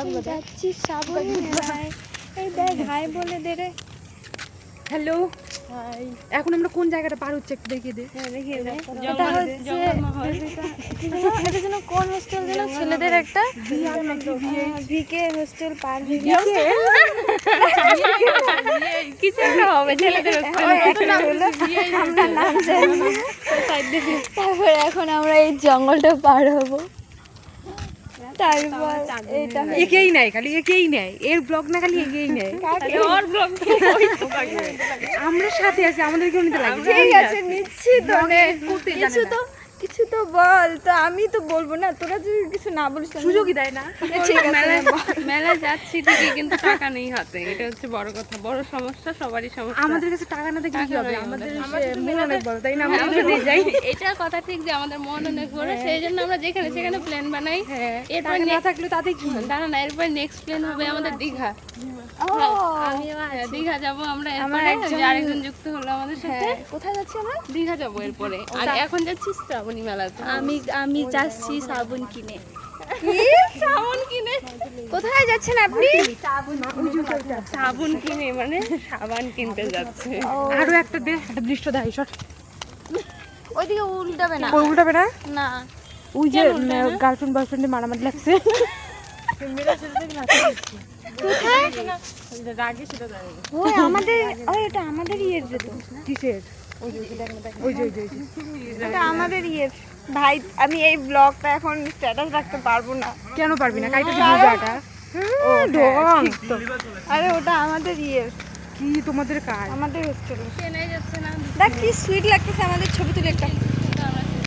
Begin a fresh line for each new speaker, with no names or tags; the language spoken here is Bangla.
আমরা যাচ্ছি শ্রাবণী মেলায়। এই দেখ হাই বলে দে রে।
হ্যালো, এখন আমরা কোন জায়গাটা পার হচ্ছে একটু দেখিয়ে দে।
এটা হচ্ছে এটা যেন কোন হোস্টেল যেন ছেলেদের একটা ভিকে হোস্টেল পার হয়ে গেছে কিছু একটা হবে ছেলেদের আমরা নাম জানি না। তারপরে এখন আমরা এই জঙ্গলটা পার হব। তারপর এটা
একেই নাই, খালি একেই নেয়, এর ব্লগ না খালি একেই নেয়। আমরা সাথে আছি, আমাদের কেউ নিতে লাগবে।
ঠিক আছে নিচ্ছি তো কিছু তো বল। তো আমি তো বলবো না, তোরা যদি কিছু না বলিস
সুযোগই দেয় না।
ঠিক আছে
মেলায় যাচ্ছি ঠিকই, কিন্তু টাকা নেই হাতে, এটা হচ্ছে বড় কথা, বড় সমস্যা, সবারই সমস্যা।
আমাদের কাছে টাকা না থাকলে কি হবে? আমাদের মন অনেক বড়, তাই না?
আমরা
আমরা যদি যাই,
এটা কথা ঠিক যে আমাদের মন অনেক বড়, সেই জন্য আমরা যেখানে সেখানে প্ল্যান বানাই। এরপর
টাকা না থাকলে তাতে কি?
দাঁড়া না, এরপর নেক্সট প্ল্যান হবে আমাদের দীঘা। দীঘা যাবো আমরা, এরপরে আরেকজন যুক্ত হলো আমাদের সাথে।
কোথায় যাচ্ছি আমরা?
দীঘা যাবো এরপরে, আর এখন যাচ্ছি শ্রাবণী মেলাতে।
আমি যাচ্ছি সাবুন কিনে।
সাবুন কিনে?
কোথায় যাচ্ছেন আপনি?
সাবুন কিনে মানে সাবান কিনতে যাচ্ছে।
আরো একটা দে, একটা দৃশ্য দেয় শট।
ওইদিকে উল্টাবে না।
কই উল্টাবে না?
না
ওই যে গার্লফ্রেন্ড বয়ফ্রেন্ডে মারামারি লাগছে।
ওই আমাদের এটা আমাদের ইয়ের যেত।
কিসের? ওই যে
এটা আমাদের ইয়ের। ভাই আমি এই ব্লগটা এখন স্ট্যাটাস রাখতে পারবো না।
কেন পারবি না? কাইটা দিব জায়গা। ও ঢং।
আরে ওটা আমাদের ইয়ের,
কি তোমাদের কাজ?
আমাদের হোস্টেল।
চেনাই যাচ্ছে না।
দেখ কি সুইট লাগতেছে, আমাদের ছবি তুলে একটা